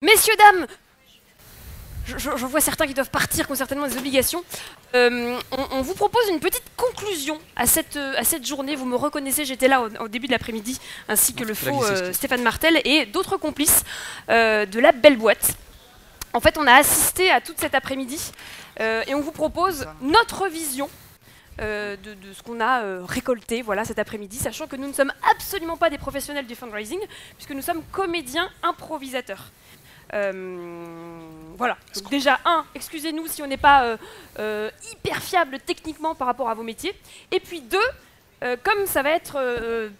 Messieurs, dames, je vois certains qui doivent partir, qui ont certainement des obligations. On vous propose une petite conclusion à cette journée. Vous me reconnaissez, j'étais là au début de l'après-midi, ainsi que le faux Stéphane Martel et d'autres complices de la Belle Boîte. En fait, on a assisté à toute cet après-midi et on vous propose notre vision de ce qu'on a récolté voilà, cet après-midi, sachant que nous ne sommes absolument pas des professionnels du fundraising, puisque nous sommes comédiens improvisateurs. Voilà. Donc déjà, excusez-nous si on n'est pas hyper fiable techniquement par rapport à vos métiers. Et puis deux, comme ça va être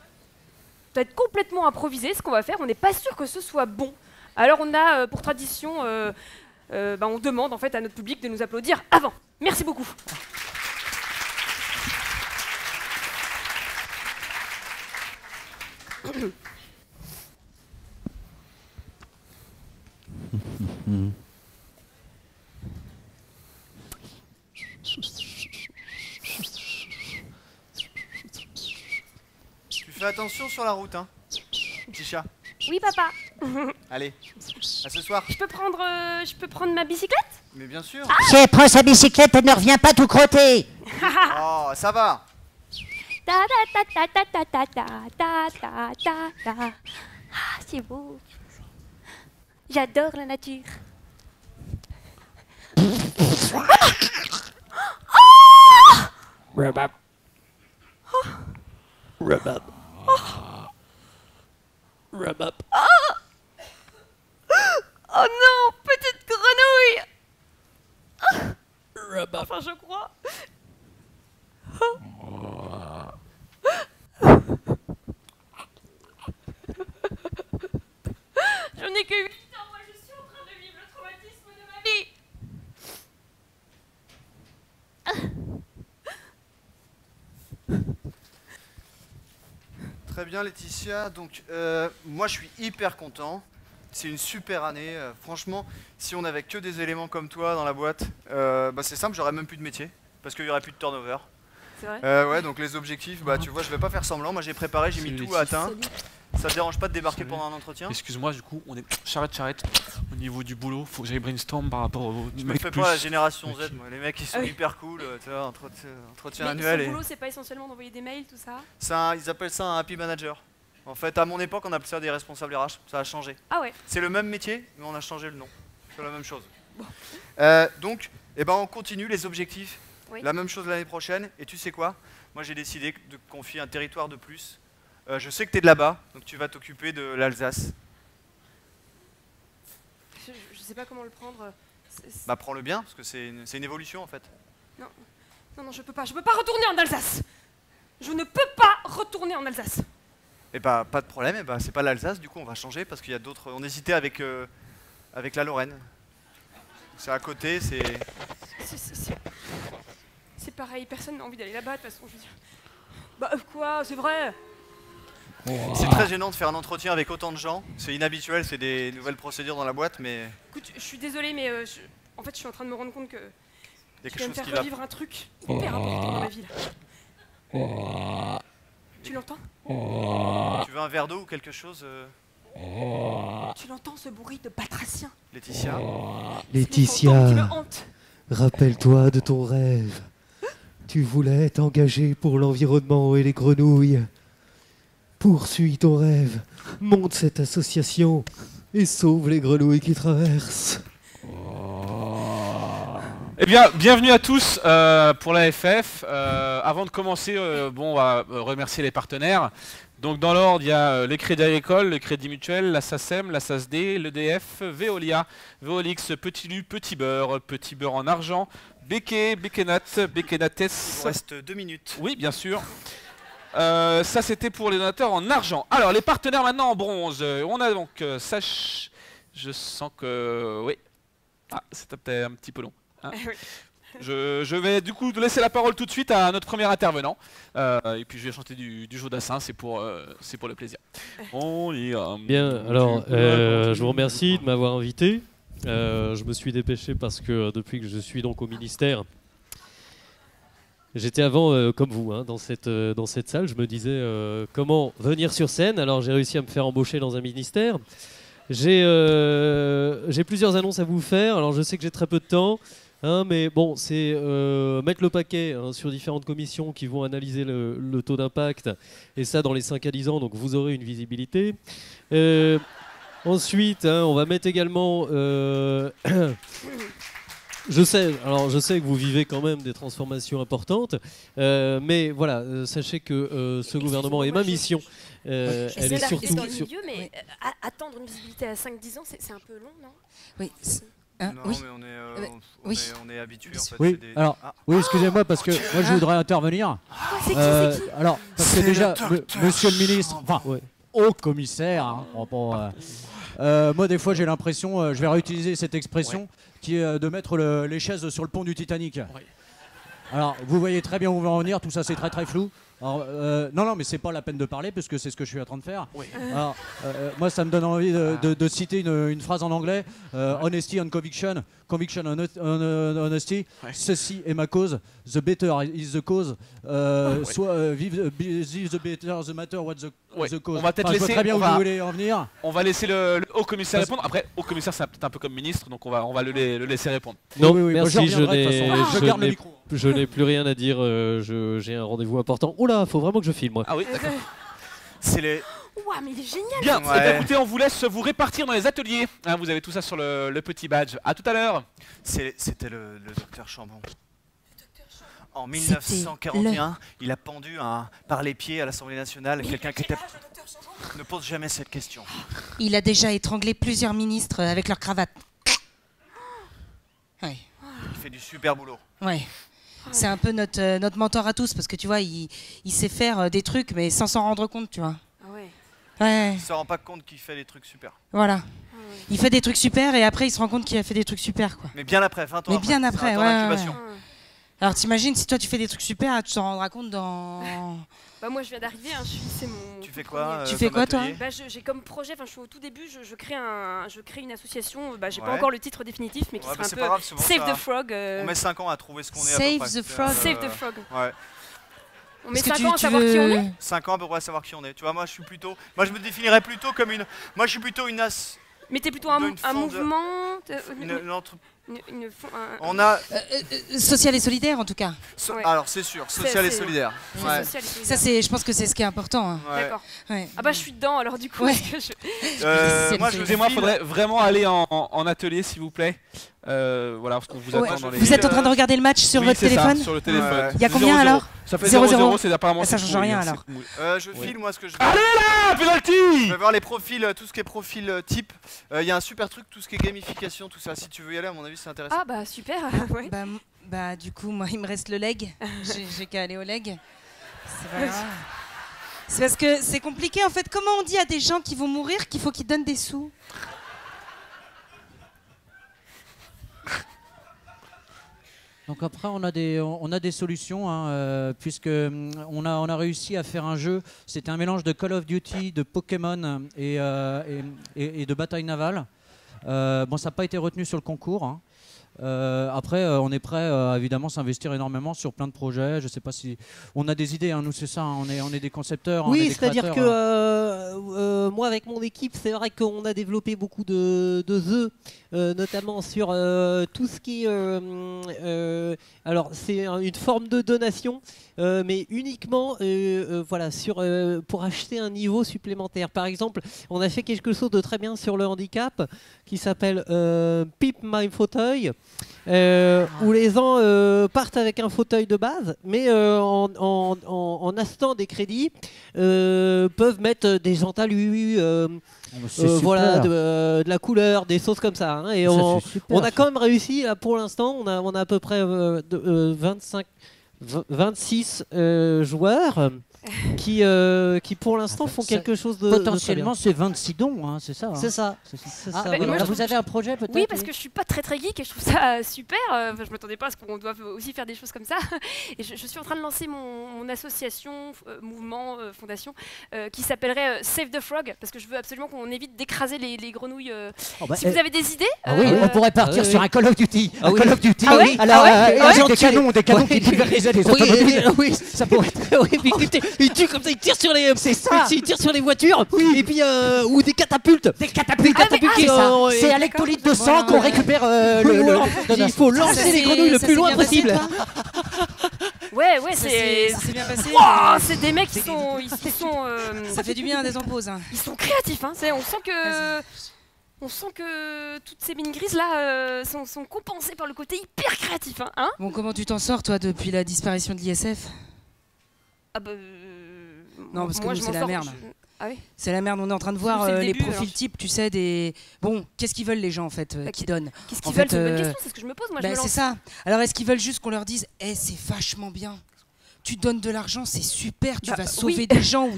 complètement improvisé, ce qu'on va faire, on n'est pas sûr que ce soit bon. Alors on a pour tradition, on demande en fait à notre public de nous applaudir avant. Merci beaucoup. Tu fais attention sur la route, hein, petit chat. Oui, papa. Allez, à ce soir. Je peux prendre ma bicyclette? Mais bien sûr. Tiens, prends sa bicyclette et ne reviens pas tout crotter. Oh, ça va. Ta ta ta ta ta ta ta ta ta ta ta. Ah, c'est beau. J'adore la nature. Rubab. Rubab. Rubab. Oh non, petite grenouille. Rubab. Enfin, je crois. Je n'ai que 8 ans, moi je suis en train de vivre le traumatisme de ma vie. Très bien, Laetitia. Donc, moi, je suis hyper content. C'est une super année. Franchement, si on avait que des éléments comme toi dans la boîte, c'est simple, j'aurais même plus de métier. Parce qu'il n'y aurait plus de turnover. C'est vrai? Ouais, donc les objectifs, tu vois, je vais pas faire semblant. Moi, j'ai préparé, j'ai mis tout à atteint. Ça te dérange pas de débarquer pendant un entretien? Excuse-moi, du coup, on est charrette. Au niveau du boulot, faut que j'aille brainstorm par rapport au Je me fais pas la génération Z, moi. Les mecs, ils sont hyper cool. Tu vois, entretien annuel. Mais son boulot, c'est pas essentiellement d'envoyer des mails, tout ça? Ils appellent ça un happy manager. En fait, à mon époque, on appelait ça des responsables RH. Ça a changé. Ah ouais. C'est le même métier, mais on a changé le nom. C'est la même chose. Bon. Donc, on continue les objectifs. Oui. La même chose l'année prochaine. Et tu sais quoi? Moi, j'ai décidé de confier un territoire de plus. Je sais que tu es de là-bas, donc tu vas t'occuper de l'Alsace. Je sais pas comment le prendre. Prends-le bien, parce que c'est une évolution en fait. Non, je peux pas retourner en Alsace. Je ne peux pas retourner en Alsace. Et pas de problème, c'est pas l'Alsace, du coup on va changer, parce qu'il y a d'autres... On hésitait avec la Lorraine. C'est à côté, c'est pareil, personne n'a envie d'aller là-bas, de toute façon, je veux dire... quoi, c'est vrai. C'est très gênant de faire un entretien avec autant de gens. C'est inhabituel, c'est des nouvelles procédures dans la boîte, mais... Écoute, je suis désolée, mais en fait, je suis en train de me rendre compte que il y a je quelque vais me chose faire revivre un truc hyper important dans ma vie. Là. Tu l'entends? Tu veux un verre d'eau ou quelque chose Tu l'entends, ce bruit de batracien? Laetitia? Laetitia, qui me hante. rappelle-toi de ton rêve. Tu voulais t'engager pour l'environnement et les grenouilles. Poursuis ton rêve, monte cette association et sauve les grenouilles qui traversent. Eh bien, bienvenue à tous pour l'AFF. Avant de commencer, on va remercier les partenaires. Donc dans l'ordre, il y a les Crédits Agricoles, le Crédit Mutuel, la SACEM, la SACD, l'EDF, Veolia, Veolix, Petit Lu, Petit Beurre en argent, Beke, Bekenat, Bekenates. Il vous reste 2 minutes. Oui, bien sûr. Ça c'était pour les donateurs en argent. Alors les partenaires maintenant en bronze. On a donc Sach. Je sens que oui. Ah, c'était peut-être un petit peu long. Hein. Oui. Je vais du coup laisser la parole tout de suite à notre premier intervenant. Et puis je vais chanter du Jodassin, c'est pour le plaisir. On ira. Bien, alors je vous remercie de m'avoir invité. Je me suis dépêché parce que depuis que je suis donc au ministère, j'étais avant comme vous dans cette salle. Je me disais comment venir sur scène. Alors j'ai réussi à me faire embaucher dans un ministère. J'ai plusieurs annonces à vous faire. Alors je sais que j'ai très peu de temps, hein, mais bon, c'est mettre le paquet sur différentes commissions qui vont analyser le taux d'impact, et ça dans les 5 à 10 ans, donc vous aurez une visibilité. Ensuite, on va mettre également... Je sais que vous vivez quand même des transformations importantes, mais voilà, sachez que ce gouvernement et ma mission, elle est surtout... dans le milieu, mais attendre une visibilité à 5-10 ans, c'est un peu long, non? Oui. Non, oui. mais on est habitué en fait. Oui, c'est des- alors, oui, excusez-moi parce que moi je voudrais intervenir. C'est qui Alors, parce que C'est déjà, le docteur monsieur le ministre, enfin, Ouais. haut commissaire, hein, moi des fois j'ai l'impression, je vais réutiliser cette expression, qui est de mettre les chaises sur le pont du Titanic. Alors, vous voyez très bien où on va en venir, tout ça c'est très très flou. Alors, non, mais c'est pas la peine de parler parce que c'est ce que je suis en train de faire. Alors, moi, ça me donne envie de citer une phrase en anglais. Honesty and conviction. Conviction and honesty. Ceci est ma cause. The better is the cause. Vive the better, the matter, what the cause. On va peut-être Enfin, je vois laisser. très bien où vous voulez en venir. On va laisser le haut commissaire répondre. Après, haut commissaire, c'est peut-être un peu comme ministre, donc on va le laisser répondre. Non, Oui, moi, je merci, reviendrai, de toute façon. Je garde le micro. je n'ai plus rien à dire, j'ai un rendez-vous important. Oula, faut vraiment que je filme, moi. Ah oui, d'accord. C'est les. Ouah, mais il est génial. Bien, Ouais. eh bien, écoutez, on vous laisse vous répartir dans les ateliers. Hein, vous avez tout ça sur le petit badge. À tout à l'heure. C'était le docteur Chambon. En 1941, il a pendu par les pieds à l'Assemblée nationale quelqu'un qui était... Ne pose jamais cette question. Il a déjà étranglé plusieurs ministres avec leur cravate. Ouais. Il fait du super boulot. Ouais. C'est un peu notre mentor à tous parce que tu vois, il sait faire des trucs mais sans s'en rendre compte, tu vois. Ah ouais. Ouais, Il se rend pas compte qu'il fait des trucs super. voilà. Ah ouais. Il fait des trucs super et après il se rend compte qu'il a fait des trucs super, quoi. Mais bien après, 20 ans Mais après. bien C'est un après, temps ouais, d'incubation. Ah ouais. Alors t'imagines si toi tu fais des trucs super, tu t'en rendras compte dans... Bah moi je viens d'arriver, c'est mon. Tu fais tout quoi premier. Tu fais comme quoi, toi atelier Bah, j'ai comme projet, enfin je suis au tout début, je crée une association, bah, j'ai pas Ouais. encore le titre définitif, mais qui Ouais, sera bah, un c'est peu pas grave, c'est bon, Save ça. the Frog. On met 5 ans à trouver ce qu'on est à Save peu près. the Frog. Save the Frog. Ouais. On met Est-ce que 5 ans à savoir qui on est. 5 ans à peu près à savoir qui on est. Tu vois, moi je me définirais plutôt comme une... Moi je suis plutôt une as... Mais t'es plutôt un D'une mouvement. On a... Social et solidaire en tout cas. Ouais. Alors c'est sûr, social et c'est- solidaire. C'est Ouais. social et solidaire. Ça c'est, je pense que c'est ce qui est important, hein. Ouais. D'accord. Ouais. Ah bah je suis dedans alors du coup. Ouais. parce que Moi je Excusez-moi, il file- faudrait vraiment aller en atelier, s'il vous plaît. Voilà, parce qu'on vous Ouais. attend dans les... Vous êtes en train de regarder le match sur Oui, votre c'est ça, téléphone? sur le téléphone. Ouais. Il y a combien 0-0. alors? Ça fait 0-0. 0-0, c'est apparemment... Ça c'est change pourri, rien, hein, alors. c'est pourri. Je Ouais. file moi ce que je... Ah, penalty. Je vais voir les profils, tout ce qui est profil type. Il y a un super truc, tout ce qui est gamification, tout ça. Si tu veux y aller, à mon avis, c'est intéressant. Ah bah super. Ouais. Bah du coup moi il me reste le leg. J'ai qu'à aller au leg. C'est pas grave. C'est parce que c'est compliqué en fait. Comment on dit à des gens qui vont mourir qu'il faut qu'ils donnent des sous? Donc après on a des solutions hein, puisque on a réussi à faire un jeu. C'était un mélange de Call of Duty, de Pokémon et de bataille navale. Bon, ça n'a pas été retenu sur le concours. Hein. Après, on est prêt à évidemment s'investir énormément sur plein de projets. Je sais pas si on a des idées. Hein, nous, c'est ça. Hein, on est des concepteurs. on est Oui, des c'est-à-dire créateurs, que moi, avec mon équipe, c'est vrai qu'on a développé beaucoup de œufs, notamment sur tout ce qui est... alors, c'est une forme de donation, mais uniquement voilà, pour acheter un niveau supplémentaire. Par exemple, on a fait quelque chose de très bien sur le handicap qui s'appelle Pip My Fauteuil. Où les gens partent avec un fauteuil de base, mais en achetant des crédits, peuvent mettre des jantes à lui, c'est voilà, super. de la couleur, des choses comme ça. Hein, et Ça, on c'est super, a ça. quand même réussi, là, pour l'instant, on a à peu près 26 joueurs qui pour l'instant font Ça- quelque chose de Potentiellement, c'est 26 dons, hein, c'est ça. Hein. c'est ça. C'est ça. C'est Ah, ça, bah, voilà. moi, je vous trouve- avez un projet peut-être? Oui, parce que je suis pas très geek et je trouve ça super. Enfin, je m'attendais pas à ce qu'on doive aussi faire des choses comme ça. Et je suis en train de lancer mon association, mouvement, fondation, qui s'appellerait Save the Frog, parce que je veux absolument qu'on évite d'écraser les grenouilles. Oh, bah, Si vous avez des idées, Ah oui, on pourrait partir oui, sur oui. un Call of Duty. Ah un oui. Call of Duty. Ah ouais Alors, Ah ouais avec Ah ouais. des canons qui pulvérisaient les automobiles. Oui, Ça pourrait être... oui, mais écoutez, Ils tuent comme ça, ils tirent sur les. C'est ça. Ils tirent sur les voitures. Oui. Et puis ou des catapultes. Des catapultes, qui sont- c'est à l'hectolitre de sang qu'on récupère Il faut lancer les grenouilles le plus loin possible. Ouais, Ça c'est. s'est bien passé. Wouah, c'est des mecs qui sont. Ça fait du bien des emposes. Hein. Ils sont créatifs, hein. On sent que. On sent que toutes ces mines grises là sont compensées par le côté hyper créatif, hein. Bon, comment tu t'en sors, toi, depuis la disparition de l'ISF? Ah bah. Non, parce que moi, nous, je c'est m'en la sors, merde. Ah oui. C'est la merde, on est en train de C'est voir le les début, profils alors. types, tu sais, des... Bon, qu'est-ce qu'ils veulent les gens, en fait, Bah, qui donnent? Qu'est-ce En qu'ils veulent? fait, C'est une bonne question, c'est ce que je me pose, moi je me C'est lance. ça. Alors, est-ce qu'ils veulent juste qu'on leur dise, c'est vachement bien, tu donnes de l'argent, c'est super, tu Bah, vas sauver oui. des gens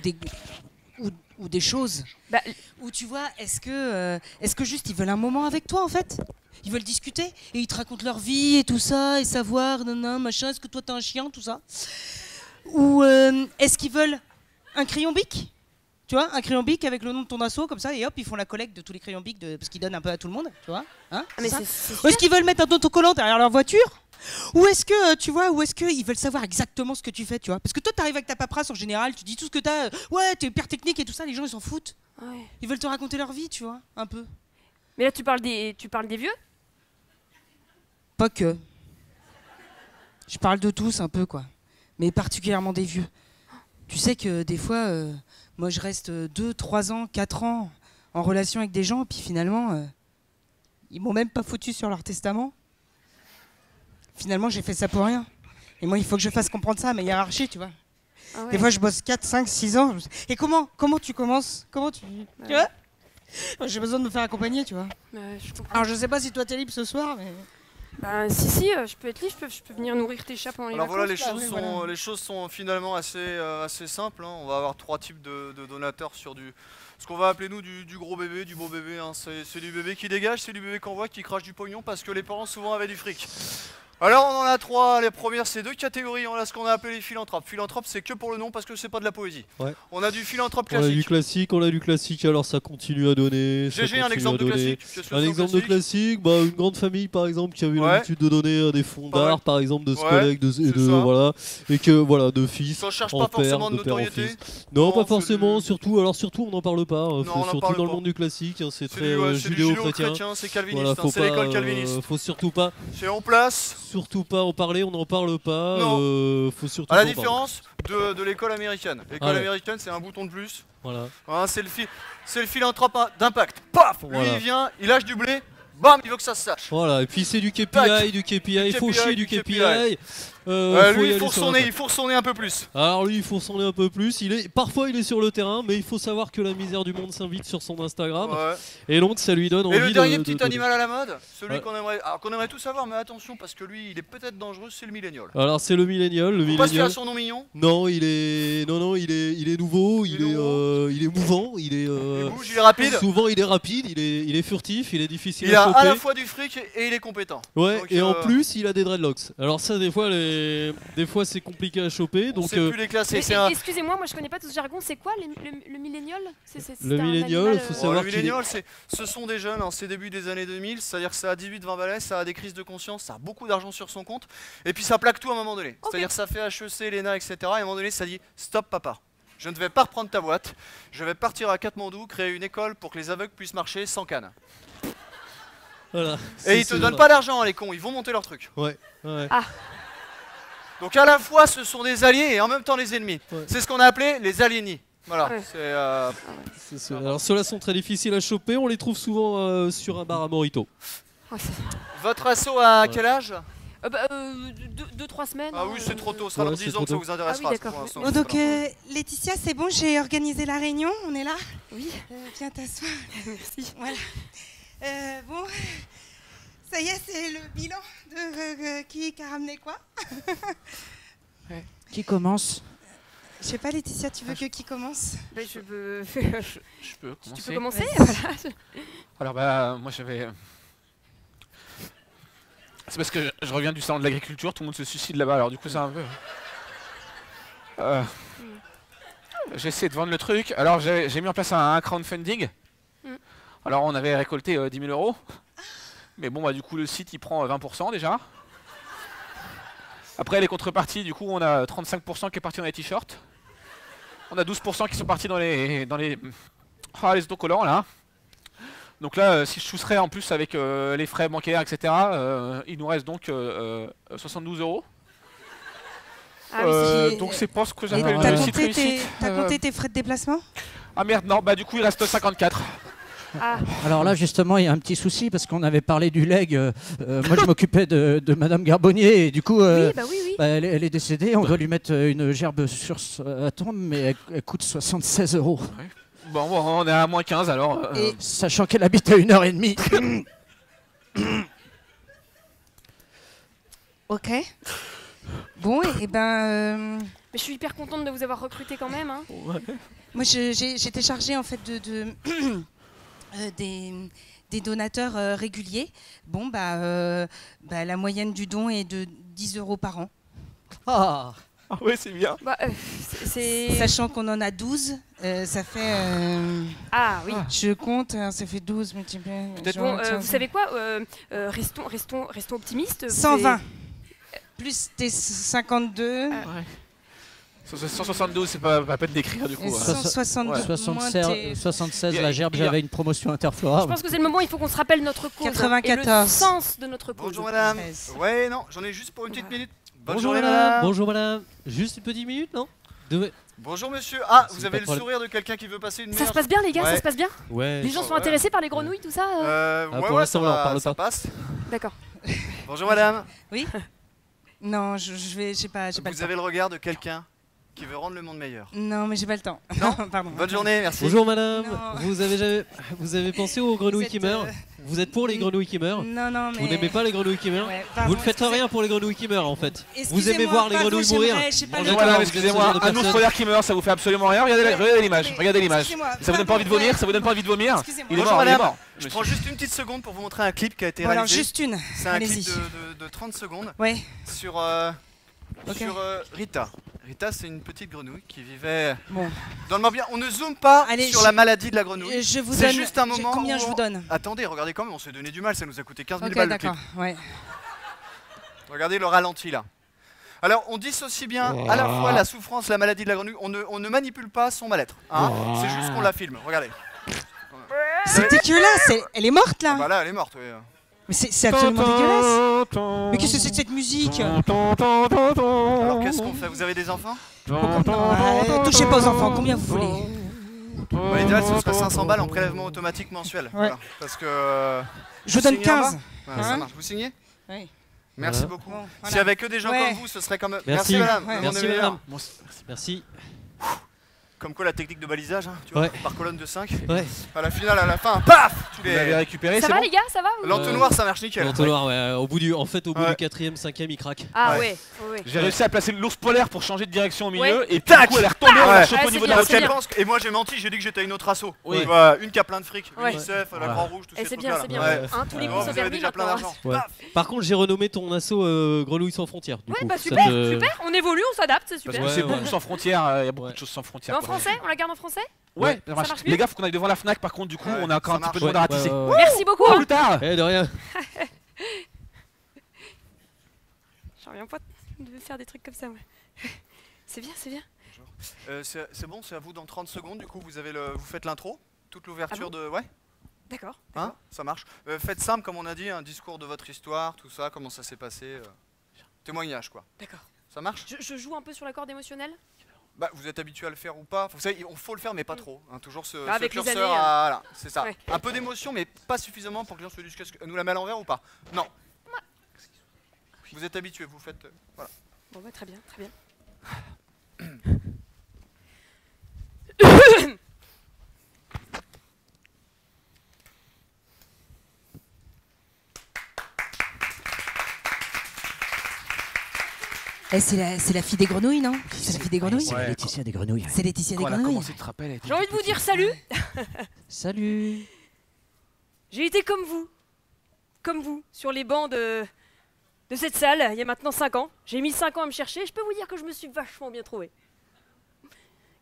ou des choses. Bah, Ou tu vois, est-ce que juste ils veulent un moment avec toi, en fait? Ils veulent discuter et ils te racontent leur vie et tout ça, et savoir, non, machin, est-ce que toi t'as un chien, tout ça? Ou est-ce qu'ils veulent un crayon Bic? Tu vois, un crayon Bic avec le nom de ton asso, comme ça, et hop, ils font la collecte de tous les crayons Bic, parce qu'ils donnent un peu à tout le monde, tu vois, hein, mais ça. c'est Ou est-ce qu'ils veulent mettre un autocollant derrière leur voiture? Ou est-ce que, tu vois, ou est-ce qu'ils veulent savoir exactement ce que tu fais, tu vois? Parce que toi, t'arrives avec ta paperasse en général, tu dis tout ce que t'as, ouais, t'es hyper technique et tout ça, les gens, ils s'en foutent. Ouais. Ils veulent te raconter leur vie, tu vois, un peu. Mais là, tu parles des vieux? Pas que. Je parle de tous un peu, quoi. Mais particulièrement des vieux. Tu sais que des fois, moi je reste 2, 3 ans, 4 ans en relation avec des gens, et puis finalement, ils m'ont même pas foutu sur leur testament. Finalement, j'ai fait ça pour rien. Et moi, il faut que je fasse comprendre ça à ma hiérarchie, tu vois. Ah ouais. Des fois, je bosse 4, 5, 6 ans. Et comment tu commences? Comment tu... Tu vois? Moi, j'ai besoin de me faire accompagner, tu vois. Je comprends. Alors, je sais pas si toi t'es libre ce soir, mais... Bah, si, je peux être libre, je peux venir nourrir tes chats pendant les Alors vacances. voilà, oui, voilà. les choses sont finalement assez simples. Hein. On va avoir 3 types de donateurs sur ce qu'on va appeler nous du gros bébé, du beau bébé. Hein. C'est du bébé qui dégage, c'est du bébé qu'on voit qui crache du pognon parce que les parents souvent avaient du fric. Alors on en a 3, les premières c'est 2 catégories, on a ce qu'on a appelé les philanthropes. Philanthrope c'est que pour le nom parce que c'est pas de la poésie. Ouais. On a du philanthrope On a du classique. classique, on a du classique, alors ça continue à donner. ça GG, un continue exemple à de donner. classique. Qu'est-ce que Un c'est exemple de classique, bah, une grande famille par exemple qui a eu Ouais. l'habitude de donner à des fonds Pas mal. d'art par exemple, de Ouais, collègues, c'est ça. voilà, et que voilà, de fils, Ça cherche en pas père, forcément de père en notoriété. fils. Non, Non, pas c'est forcément, du- surtout on n'en parle pas, on en surtout parle dans le pas. monde du classique, hein, c'est C'est très du judéo-chrétien. judéo-chrétien, c'est calviniste, Voilà, hein, c'est l'école calviniste. faut surtout pas en parler, on n'en parle pas. Non. Faut surtout À la pas en parler. différence de l'école américaine. L'école Ouais. américaine, c'est un bouton de plus. Voilà. Hein, c'est le philanthrope d'impact. Paf, lui Voilà. il vient, il lâche du blé, bam, il veut que ça se sache. Voilà, et puis c'est du KPI, Tac. du KPI, il faut KPI, chier du du KPI. KPI. Faut Lui, y il aller fourre sur son la nez, il fourre son nez un peu plus. Alors lui, il faut s'en aller un peu plus. Parfois, il est sur le terrain, mais il faut savoir que la misère du monde s'invite sur son Instagram. Ouais. Et donc, ça lui donne envie Et le dernier de petit donner. animal à la mode, celui Ouais. qu'on aimerait tous avoir, mais attention parce que lui, il est peut-être dangereux, c'est le millénial. Alors, c'est le millénial. Le Faut pas se fier à millénial. son nom mignon. Non, il est nouveau. Il est mouvant. Il est. Il bouge, il est rapide. Souvent, il est rapide. Il est furtif. Il est difficile Il à a choper. à la fois du fric et il est compétent. Ouais. Donc, et en plus, il a des dreadlocks. Alors ça, des fois, c'est compliqué à choper. on Donc sait plus les classer. C'est un... Excusez-moi, moi je connais pas tout ce jargon. C'est quoi le millénial? C'est Le un millénial, animal, faut Bon, savoir le qu'il est- millénial, ce sont des jeunes, hein, c'est début des années 2000, c'est-à-dire que ça a 18-20 balais, ça a des crises de conscience, ça a beaucoup d'argent sur son compte, et puis ça plaque tout à un moment donné. Ok. C'est-à-dire que ça fait HEC, l'ENA, etc. Et à un moment donné, ça dit stop papa, je ne vais pas reprendre ta boîte, je vais partir à Katmandou, créer une école pour que les aveugles puissent marcher sans canne. Voilà. Et ils te donnent pas d'argent, hein, les cons, ils vont monter leur truc. Ouais. Ouais. Donc à la fois, ce sont des alliés et en même temps les ennemis. Ouais. C'est ce qu'on a appelé les aliénis. Voilà. Ouais. Alors ceux-là sont très difficiles à choper. On les trouve souvent sur un bar à Morito. Oh, Votre assaut à Ouais. quel âge? 2-3 semaines. Ah hein, oui, c'est trop tôt, ça sera Ouais, dans c'est 10 ans trop que ça tôt. vous intéressera. Ah oui, d'accord. pour l'instant, Bon, c'est donc, pas l'info. Laetitia, c'est bon, j'ai organisé la réunion, on est là. Oui, Viens t'asseoir. merci. Voilà. Bon, ça y est, c'est le bilan de qui a ramené quoi. Qui commence? Je sais pas, Laetitia, tu veux que qui commence? Bah, je veux. Je peux Tu commencer. peux commencer? Vas-y. Voilà. Alors bah moi j'avais... C'est parce que je reviens du salon de l'agriculture, tout le monde se suicide là-bas, alors du coup c'est un peu... J'ai essayé de vendre le truc, alors j'ai mis en place un crowdfunding. Mm. Alors on avait récolté 10 000 €. Mais bon bah du coup le site il prend 20% déjà. Après les contreparties, du coup on a 35% qui est parti dans les t-shirts. On a 12% qui sont partis dans les les autocollants là. Donc là, si je soustrais en plus avec les frais bancaires, etc., il nous reste donc 72 €. Ah oui, Donc c'est pas ce que Et j'appelle une réussite. t'as compté tes frais de déplacement? Ah merde, non, bah du coup il reste 54. Ah, Alors là, justement, il y a un petit souci parce qu'on avait parlé du leg. Moi, je m'occupais de Madame Garbonnier et du coup, oui, bah oui, oui. bah, elle est décédée. On doit lui mettre une gerbe sur sa tombe, mais elle coûte 76 €. Bon, on est à moins 15 alors. Et- Sachant qu'elle habite à 1h30. Ok. Bon, et ben... Mais je suis hyper contente de vous avoir recruté quand même. Hein. Moi, j'étais chargée en fait des donateurs réguliers. Bon, bah, la moyenne du don est de 10 € par an. Ah. Ah ouais, c'est bien. Bah, c'est... Sachant qu'on en a 12, ça fait... Ah oui. Je compte, hein, ça fait 12 multiplié. Bon, vous savez quoi restons optimistes. vous 120. avez- Plus tes 52. 172, c'est pas la peine d'écrire du coup. Et hein. 162. moins 76, 76 Il y a- la gerbe, il y a- j'avais une promotion Je interflora. pense que c'est le moment, il faut qu'on se rappelle notre cause. Et 94. le sens de notre cause. Bonjour madame. 13. Ouais, non, j'en ai juste pour une petite minute. Bonne Bonjour journée madame. madame. Bonjour madame. Juste une petite minute, non Bonjour monsieur. Ah, C'est vous pas avez de le problème. sourire de quelqu'un qui veut passer une Ça meilleure... se passe bien les gars, ça Ouais. se passe bien. Ouais. Les gens sont ouais. intéressés par les grenouilles, tout ça Ah, Ouais, pour ouais, l'instant, on en parle ça pas. passe. D'accord. Bonjour madame. Non, j'ai pas le Vous temps. avez le regard de quelqu'un qui veut rendre le monde meilleur. Non, mais j'ai pas le temps. Non. Pardon. Bonne journée, merci. Bonjour madame. Non. Vous avez pensé aux grenouilles qui meurent Vous êtes pour les grenouilles qui meurent Non, non, mais... Vous n'aimez pas les grenouilles qui meurent Ouais, Vous pardon, ne faites rien pour les grenouilles qui meurent en fait. Vous Excusez-moi, aimez voir les pardon, grenouilles mourir j'aimerais, j'ai pas Bon, le d'accord, temps. Voilà, vous êtes ce excusez-moi, genre de un personne. ours polaire qui meurt, ça vous fait absolument rien. Regardez l'image, regardez l'image. Excusez-moi, Ça vous donne pas envie de vomir Ça vous donne pas envie de vomir Excusez-moi. Il est Bonjour mort, il est madame. mort. Je prends juste une petite seconde pour vous montrer un clip qui a été Bon, alors, réalisé. juste une. C'est un clip Allez-y. de 30 secondes Ouais. sur, Ok. sur Rita. Rita, c'est une petite grenouille qui vivait Bon. dans le Morbihan. On ne zoome pas Allez, sur je- la maladie de la grenouille. Je vous C'est donne... juste un moment Combien où je vous on- donne? Attendez, regardez quand même, on s'est donné du mal, ça nous a coûté 15 000 Ok, balles le clip. d'accord. Ouais. Regardez le ralenti là. Alors, on dissocie bien à la fois la souffrance, la maladie de la grenouille. On ne manipule pas son mal-être. Hein. C'est juste qu'on la filme. Regardez. C'est dégueulasse. Elle est morte là. Bah là, elle est morte. Oui. Mais c'est absolument dégueulasse. Mais qu'est-ce que c'est que cette musique? Alors, qu'est-ce qu'on fait? Vous avez des enfants? Touchez pas aux enfants. Combien vous voulez? Bon, l'idéal, ce serait 500 balles en prélèvement automatique mensuel. Ouais. Voilà. Parce que. Je vous donne signez en bas 15. Ouais, ça Hein marche. Vous signez? Oui. Merci Voilà. beaucoup. Bon, S'il voilà. y avait que des gens Ouais. comme vous, ce serait comme. Merci. madame. Ouais. Le monde Merci est meilleur. madame. Merci. Comme quoi la technique de balisage, hein, tu vois, Ouais. par colonne de 5. Ouais. À la finale, à la fin, paf tous Vous l'avez les... récupéré, Ça c'est va bon les gars, ça va vous L'entonnoir, ça marche nickel. L'entonnoir, ouais. Au bout du Ouais. 4ème, 5ème, il craque. Ah Ouais. ouais, ouais. J'ai réussi à placer l'ours polaire pour changer de direction au milieu Ouais. et puis du coup elle est retombée, on Ouais. a chopé Ouais, au niveau c'est de la bien, Parce c'est qu'elle bien. pense que- Et moi j'ai menti, j'ai dit que j'étais une autre asso. Oui. Voilà, une qui a plein de fric, Ouais. l'UNICEF, la Voilà. Croix-Rouge, tous Et ces c'est bien, trucs-là. c'est bien. Ouais. Hein, tous les Oh, goûts sont vous avez permis déjà plein maintenant. d'argent. Ouais. Paf. Par contre, j'ai renommé ton assaut Grenouille sans frontières. Du Ouais, coup. bah Ça super, te- super, on évolue, on s'adapte, c'est Parce super. que Ouais, c'est ouais. beaucoup sans frontières, il y a beaucoup Ouais. de choses sans Mais frontières. en quoi. français, on la garde en français Ouais, Ça marche mieux les gars, faut qu'on aille devant la Fnac par contre, du coup, Ouais, on a encore ça un petit peu de marche. monde à ratisser. Merci beaucoup. À Hein. plus tard. Eh, de rien. J'en reviens pas de faire des trucs comme ça, ouais. C'est bien, c'est bien. C'est bon, c'est à vous dans 30 secondes. Du coup, vous faites l'intro, toute l'ouverture Ah bon de. Ouais, D'accord. hein, ça marche. Faites simple, comme on a dit, un discours de votre histoire, tout ça, comment ça s'est passé. Témoignage, quoi. D'accord. Ça marche? Je joue un peu sur la corde émotionnelle. Bah, vous êtes habitué à le faire ou pas? Vous savez, il faut le faire, mais pas trop. Hein, toujours ce Avec les curseur années, à. Voilà, c'est ça. Ouais. Un peu d'émotion, mais pas suffisamment pour que les gens se disent qu'est-ce que- nous la met à l'envers ou pas? Non. Vous êtes habitué, vous faites. Voilà. Bon bah très bien, très bien. C'est la fille des grenouilles, non? C'est la fille des grenouilles? C'est Laetitia des grenouilles. C'est Laetitia des Quand elle a grenouilles. commencé, tu te rappelles, elle était J'ai envie de vous dire salut. Salut. J'ai été comme vous, sur les bancs de cette salle, il y a maintenant 5 ans. J'ai mis 5 ans à me chercher, je peux vous dire que je me suis vachement bien trouvé.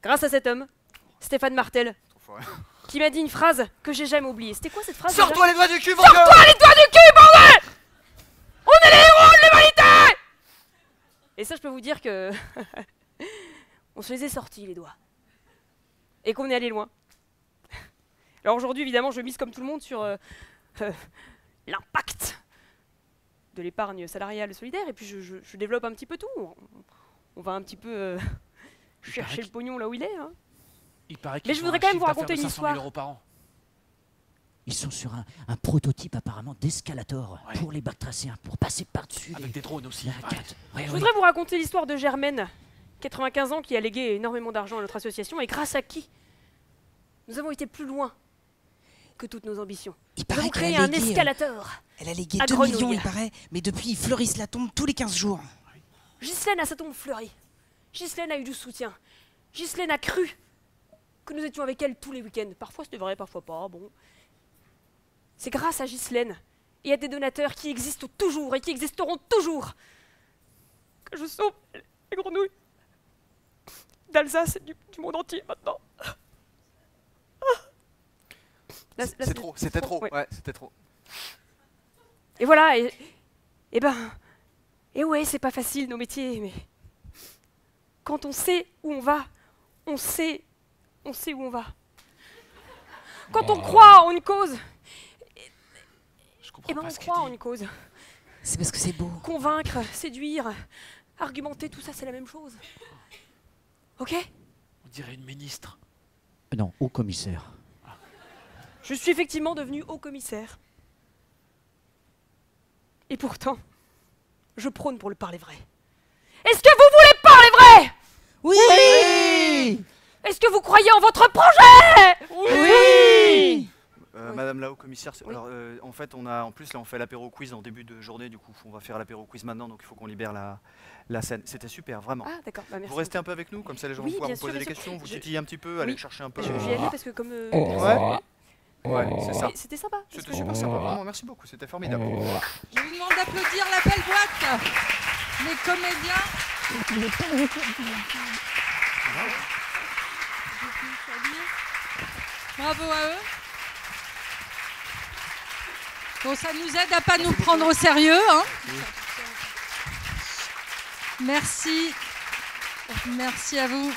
Grâce à cet homme, Stéphane Martel, Enfoiré. qui m'a dit une phrase que j'ai jamais oubliée. C'était quoi cette phrase déjà Sors-toi les doigts du cul, mon gars! Sors-toi les doigts du cul, bordel! On est les héros de l'humanité! Et ça, je peux vous dire que... on se les est sortis, les doigts. et qu'on est allé loin. Alors aujourd'hui, évidemment, je mise comme tout le monde sur l'impact de l'épargne salariale solidaire, et puis je développe un petit peu tout. On va un petit peu chercher le pognon là où il est. Hein. Mais je voudrais quand même vous raconter une histoire. Euros par an. Ils sont sur un prototype apparemment d'escalator pour les batraciens, pour passer par-dessus. Avec des drones aussi. Je voudrais vous raconter l'histoire de Germaine, 95 ans, qui a légué énormément d'argent à notre association, et grâce à qui nous avons été plus loin que toutes nos ambitions. Il Nous paraît avons qu'elle créé a un légué, escalator. Elle a légué à 2 Grenouille. millions, il paraît, mais depuis, ils fleurissent la tombe tous les 15 jours. Ghislaine a sa tombe fleurie. Ghislaine a eu du soutien. Ghislaine a cru que nous étions avec elle tous les week-ends. Parfois c'était vrai, parfois pas, bon. C'est grâce à Ghislaine et à des donateurs qui existent toujours et qui existeront toujours que je sauve les grenouilles d'Alsace et du monde entier maintenant. C'est trop, c'était trop, ouais. ouais, c'était trop. Et voilà, et ouais, c'est pas facile nos métiers, mais quand on sait où on va, on sait où on va. Quand on croit en une cause, on croit en une cause. C'est parce que c'est beau. Convaincre, séduire, argumenter, tout ça c'est la même chose. Ok ? On dirait une ministre. Non, haut commissaire. Je suis effectivement devenu haut commissaire. Et pourtant, je prône pour le parler vrai. Est-ce que vous voulez parler vrai ? Oui, Est-ce que vous croyez en votre projet ? Oui. Madame la haut-commissaire, Oui. alors en fait en plus là on fait l'apéro quiz en début de journée, du coup on va faire l'apéro quiz maintenant, donc il faut qu'on libère la scène. C'était super, vraiment. Ah d'accord, bah, merci. Vous restez un peu avec nous, comme ça les gens Oui, vont pouvoir bien vous poser sûr, des bien sûr. questions, vous Je- titillez un petit peu, allez Oui. chercher un peu. Je vais y aller parce que comme... Ouais, c'est ça. C'était sympa. C'était super sympa, vraiment, merci beaucoup, c'était formidable. Je vous demande d'applaudir la belle boîte, les comédiens. Bravo à eux. Bon, ça nous aide à pas nous prendre au sérieux. Hein. Merci. Merci à vous.